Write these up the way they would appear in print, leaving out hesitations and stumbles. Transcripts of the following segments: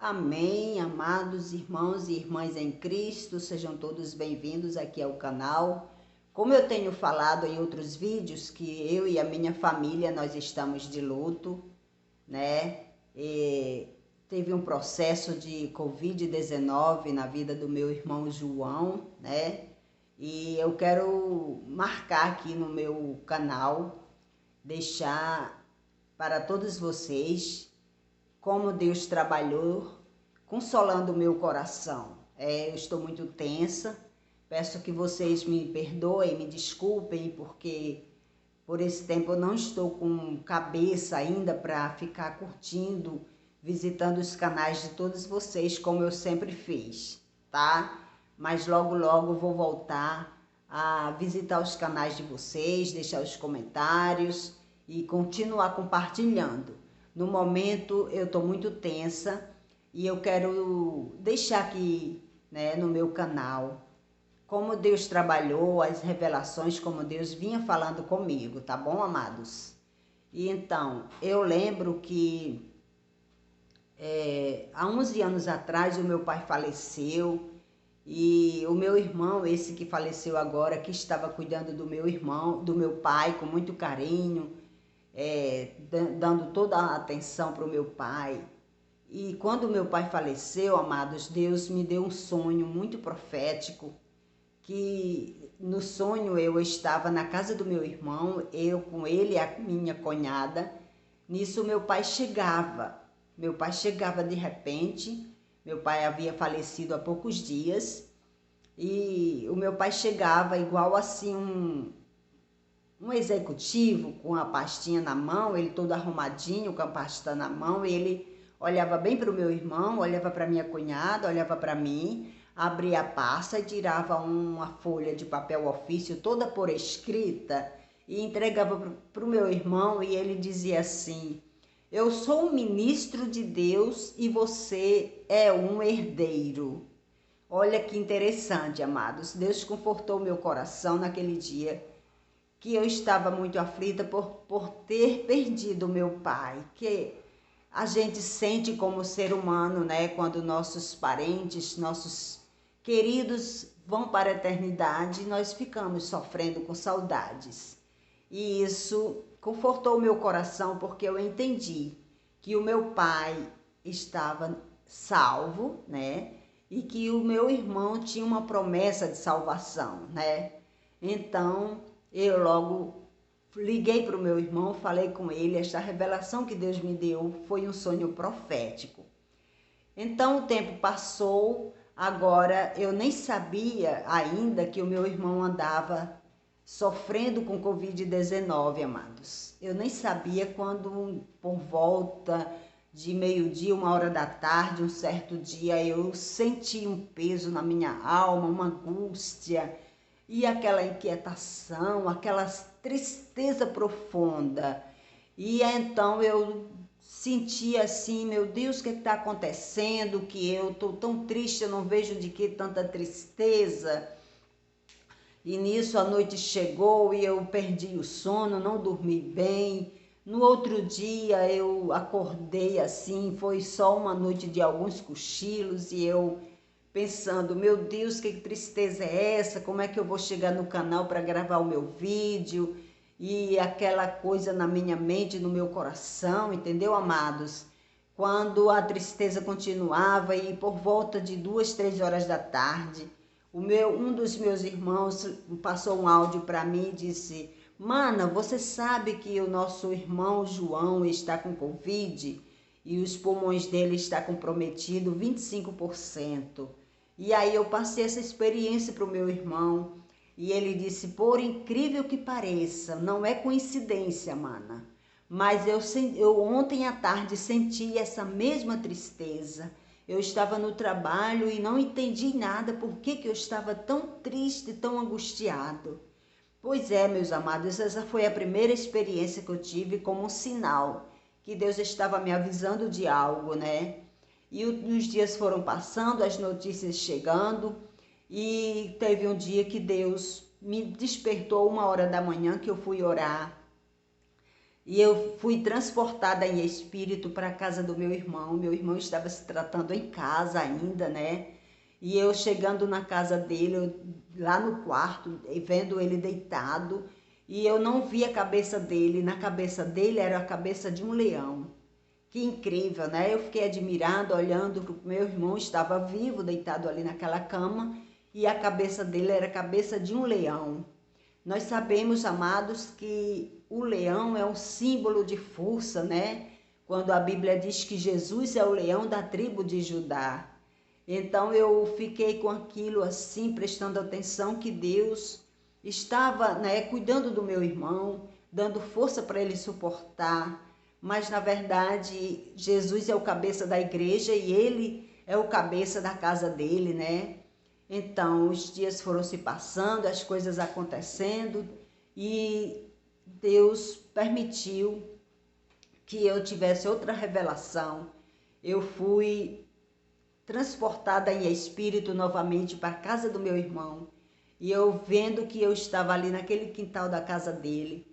Amém, amados irmãos e irmãs em Cristo, sejam todos bem-vindos aqui ao canal. Como eu tenho falado em outros vídeos, que eu e a minha família, nós estamos de luto, né? Teve um processo de Covid-19 na vida do meu irmão João, né? E eu quero marcar aqui no meu canal, deixar para todos vocês como Deus trabalhou, consolando o meu coração. Eu estou muito tensa, peço que vocês me perdoem, me desculpem, porque por esse tempo eu não estou com cabeça ainda para ficar curtindo, visitando os canais de todos vocês, como eu sempre fiz, tá? Mas logo, logo vou voltar a visitar os canais de vocês, deixar os comentários e continuar compartilhando. No momento eu estou muito tensa e eu quero deixar aqui, né, no meu canal como Deus trabalhou, as revelações, como Deus vinha falando comigo, tá bom, amados? E então, eu lembro que há 11 anos atrás o meu pai faleceu e o meu irmão, esse que faleceu agora, que estava cuidando do meu irmão, do meu pai com muito carinho, dando toda a atenção para o meu pai. E quando meu pai faleceu, amados, Deus me deu um sonho muito profético, que no sonho eu estava na casa do meu irmão, eu com ele e a minha cunhada. Nisso meu pai chegava de repente. Meu pai havia falecido há poucos dias e o meu pai chegava igual assim um executivo com a pastinha na mão, ele todo arrumadinho com a pasta na mão. Ele olhava bem para o meu irmão, olhava para minha cunhada, olhava para mim, abria a pasta e tirava uma folha de papel ofício toda por escrita e entregava para o meu irmão, e ele dizia assim: eu sou um ministro de Deus e você é um herdeiro. Olha que interessante, amados. Deus confortou meu coração naquele dia, que eu estava muito aflita por ter perdido meu pai, que a gente sente como ser humano, né? Quando nossos parentes, nossos queridos vão para a eternidade, nós ficamos sofrendo com saudades. E isso confortou meu coração, porque eu entendi que o meu pai estava salvo, né? E que o meu irmão tinha uma promessa de salvação, né? Então, eu logo liguei para o meu irmão, falei com ele. Esta revelação que Deus me deu foi um sonho profético. Então o tempo passou, agora eu nem sabia ainda que o meu irmão andava sofrendo com Covid-19, amados. Eu nem sabia quando, por volta de meio-dia, 1 hora da tarde, um certo dia, eu senti um peso na minha alma, uma angústia, e aquela inquietação, aquela tristeza profunda. E então eu senti assim: meu Deus, o que está acontecendo? Que eu estou tão triste, eu não vejo de que tanta tristeza. E nisso a noite chegou e eu perdi o sono, não dormi bem. No outro dia eu acordei assim, foi só uma noite de alguns cochilos, e eu pensando: meu Deus, que tristeza é essa? Como é que eu vou chegar no canal para gravar o meu vídeo? E aquela coisa na minha mente, no meu coração, entendeu, amados? Quando a tristeza continuava, e por volta de 2, 3 horas da tarde, um dos meus irmãos passou um áudio para mim e disse: mana, você sabe que o nosso irmão João está com Covid e os pulmões dele estão comprometidos 25%. E aí eu passei essa experiência para o meu irmão, e ele disse: por incrível que pareça, não é coincidência, mana, mas eu ontem à tarde senti essa mesma tristeza. Eu estava no trabalho e não entendi nada por que eu estava tão triste, tão angustiado. Pois é, meus amados, essa foi a primeira experiência que eu tive como um sinal que Deus estava me avisando de algo, né? E os dias foram passando, as notícias chegando, e teve um dia que Deus me despertou 1 hora da manhã, que eu fui orar. E eu fui transportada em espírito para a casa do meu irmão. Meu irmão estava se tratando em casa ainda, né? E eu chegando na casa dele, lá no quarto, vendo ele deitado, e eu não vi a cabeça dele. Na cabeça dele era a cabeça de um leão. Que incrível, né? Eu fiquei admirada, olhando para o meu irmão, estava vivo, deitado ali naquela cama, e a cabeça dele era a cabeça de um leão. Nós sabemos, amados, que o leão é um símbolo de força, né? Quando a Bíblia diz que Jesus é o leão da tribo de Judá. Então eu fiquei com aquilo assim, prestando atenção que Deus estava, né, cuidando do meu irmão, dando força para ele suportar. Mas na verdade, Jesus é o cabeça da igreja e ele é o cabeça da casa dele, né? Então, os dias foram se passando, as coisas acontecendo e Deus permitiu que eu tivesse outra revelação. Eu fui transportada em espírito novamente para a casa do meu irmão e eu vendo que eu estava ali naquele quintal da casa dele.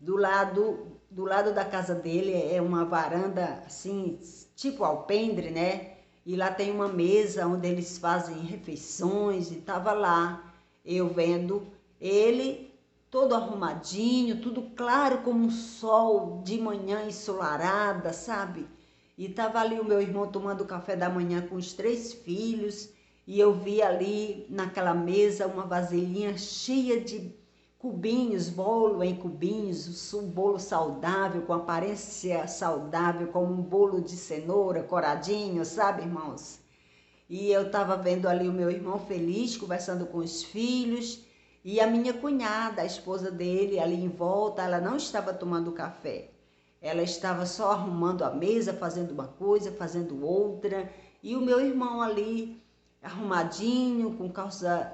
Do lado da casa dele é uma varanda assim, tipo alpendre, né? E lá tem uma mesa onde eles fazem refeições e tava lá eu vendo ele todo arrumadinho, tudo claro como um sol de manhã ensolarada, sabe? E tava ali o meu irmão tomando café da manhã com os 3 filhos e eu vi ali naquela mesa uma vasilhinha cheia de cubinhos, bolo em cubinhos, um bolo saudável, com aparência saudável, como um bolo de cenoura, coradinho, sabe, irmãos? E eu estava vendo ali o meu irmão feliz, conversando com os filhos, e a minha cunhada, a esposa dele, ali em volta, ela não estava tomando café. Ela estava só arrumando a mesa, fazendo uma coisa, fazendo outra, e o meu irmão ali, arrumadinho, com calça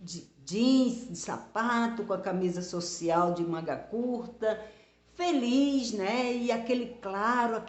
de jeans, de sapato, com a camisa social de manga curta, feliz, né? E aquele claro,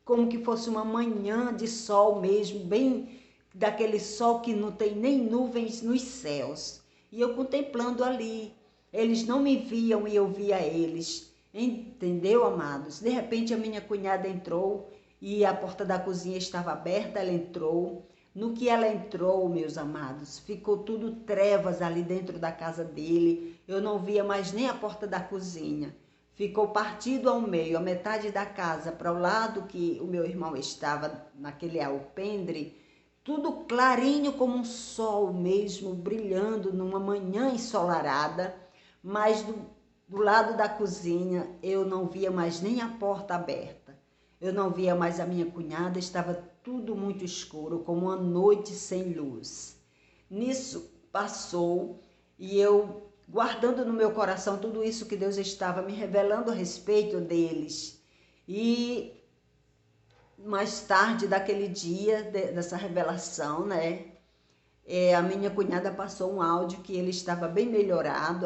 como que fosse uma manhã de sol mesmo, bem daquele sol que não tem nem nuvens nos céus. E eu contemplando ali, eles não me viam e eu via eles. Entendeu, amados? De repente a minha cunhada entrou e a porta da cozinha estava aberta, ela entrou. No que ela entrou, meus amados, ficou tudo trevas ali dentro da casa dele. Eu não via mais nem a porta da cozinha. Ficou partido ao meio, a metade da casa para o lado que o meu irmão estava, naquele alpendre, tudo clarinho como um sol mesmo, brilhando numa manhã ensolarada, mas do lado da cozinha eu não via mais nem a porta aberta. Eu não via mais a minha cunhada, estava tudo muito escuro, como uma noite sem luz. Nisso passou e eu, guardando no meu coração tudo isso que Deus estava me revelando a respeito deles. E mais tarde daquele dia, dessa revelação, né? A minha cunhada passou um áudio que ele estava bem melhorado,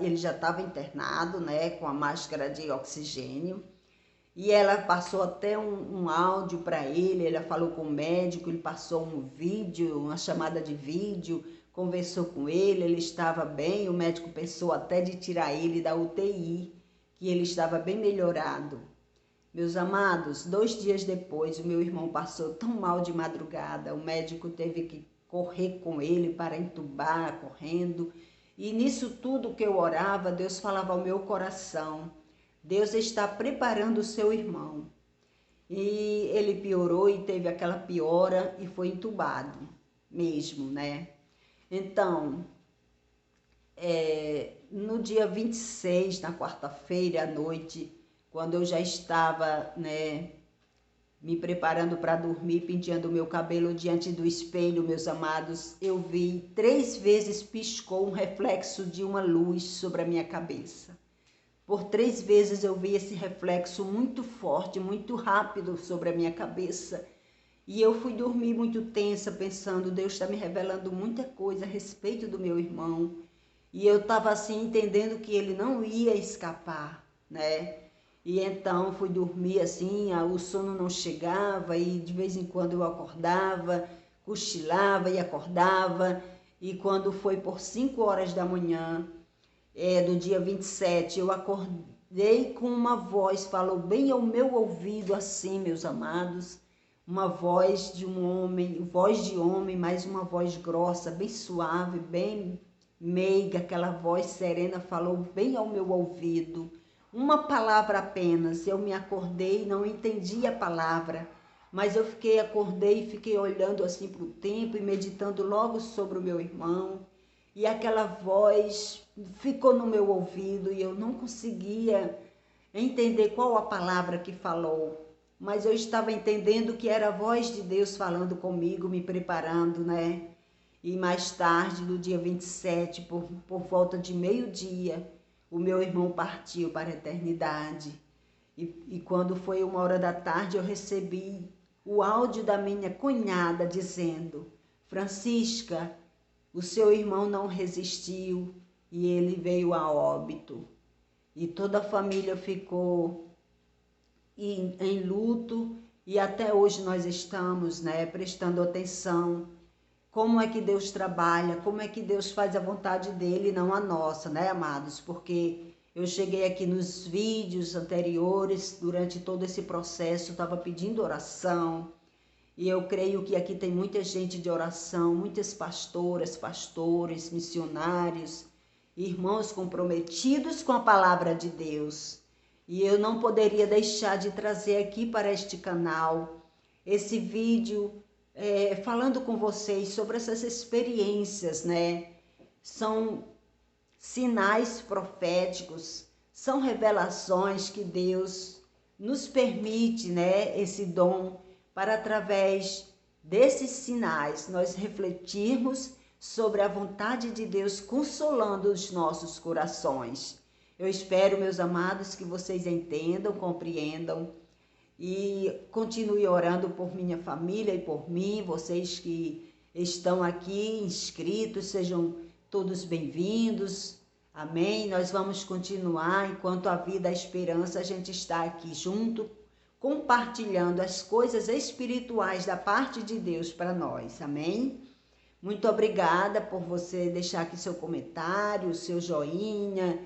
ele já estava internado, né? Com a máscara de oxigênio. E ela passou até um áudio para ele, ela falou com o médico, ele passou um vídeo, uma chamada de vídeo, conversou com ele estava bem, o médico pensou até de tirar ele da UTI, que ele estava bem melhorado. Meus amados, 2 dias depois, o meu irmão passou tão mal de madrugada, o médico teve que correr com ele para entubar, correndo, e nisso tudo que eu orava, Deus falava ao meu coração, Deus está preparando o seu irmão. E ele piorou e teve aquela piora e foi entubado mesmo, né? Então, no dia 26, na quarta-feira à noite, quando eu já estava, né, me preparando para dormir, penteando o meu cabelo diante do espelho, meus amados, eu vi 3 vezes piscou um reflexo de uma luz sobre a minha cabeça. Por 3 vezes eu vi esse reflexo muito forte, muito rápido sobre a minha cabeça. E eu fui dormir muito tensa, pensando, Deus está me revelando muita coisa a respeito do meu irmão. E eu estava assim, entendendo que ele não ia escapar, né? E então fui dormir assim, o sono não chegava e de vez em quando eu acordava, cochilava e acordava. E quando foi por 5 horas da manhã, do dia 27, eu veio com uma voz, falou bem ao meu ouvido assim, meus amados, uma voz de voz de homem, mas uma voz grossa, bem suave, bem meiga, aquela voz serena falou bem ao meu ouvido. Uma palavra apenas, eu me acordei, não entendi a palavra, mas eu acordei e fiquei olhando assim para o tempo e meditando logo sobre o meu irmão. E aquela voz ficou no meu ouvido e eu não conseguia entender qual a palavra que falou. Mas eu estava entendendo que era a voz de Deus falando comigo, me preparando, né? E mais tarde, no dia 27, por volta de meio-dia, o meu irmão partiu para a eternidade. E quando foi 1 hora da tarde, eu recebi o áudio da minha cunhada dizendo: Francisca, o seu irmão não resistiu e ele veio a óbito. E toda a família ficou em luto e até hoje nós estamos, né, prestando atenção. Como é que Deus trabalha, como é que Deus faz a vontade dele e não a nossa, né, amados? Porque eu cheguei aqui nos vídeos anteriores, durante todo esse processo, estava pedindo oração. E eu creio que aqui tem muita gente de oração, muitas pastoras, pastores, missionários, irmãos comprometidos com a palavra de Deus. E eu não poderia deixar de trazer aqui para este canal esse vídeo falando com vocês sobre essas experiências, né? São sinais proféticos, são revelações que Deus nos permite, né? Esse dom para, através desses sinais, nós refletirmos sobre a vontade de Deus, consolando os nossos corações. Eu espero, meus amados, que vocês entendam, compreendam e continue orando por minha família e por mim. Vocês que estão aqui inscritos, sejam todos bem-vindos. Amém? Nós vamos continuar, enquanto a vida, a esperança, a gente está aqui junto, compartilhando as coisas espirituais da parte de Deus para nós. Amém? Muito obrigada por você deixar aqui seu comentário, seu joinha.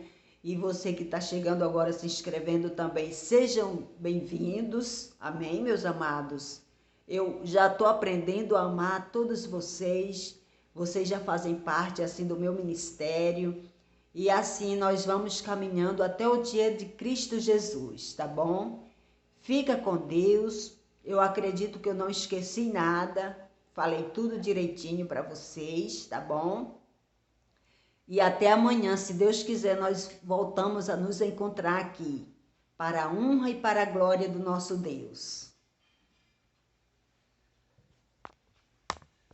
E você que está chegando agora, se inscrevendo também, sejam bem-vindos. Amém, meus amados? Eu já estou aprendendo a amar todos vocês. Vocês já fazem parte, assim, do meu ministério. E assim nós vamos caminhando até o dia de Cristo Jesus, tá bom? Fica com Deus. Eu acredito que eu não esqueci nada. Falei tudo direitinho para vocês, tá bom? E até amanhã, se Deus quiser, nós voltamos a nos encontrar aqui, para a honra e para a glória do nosso Deus.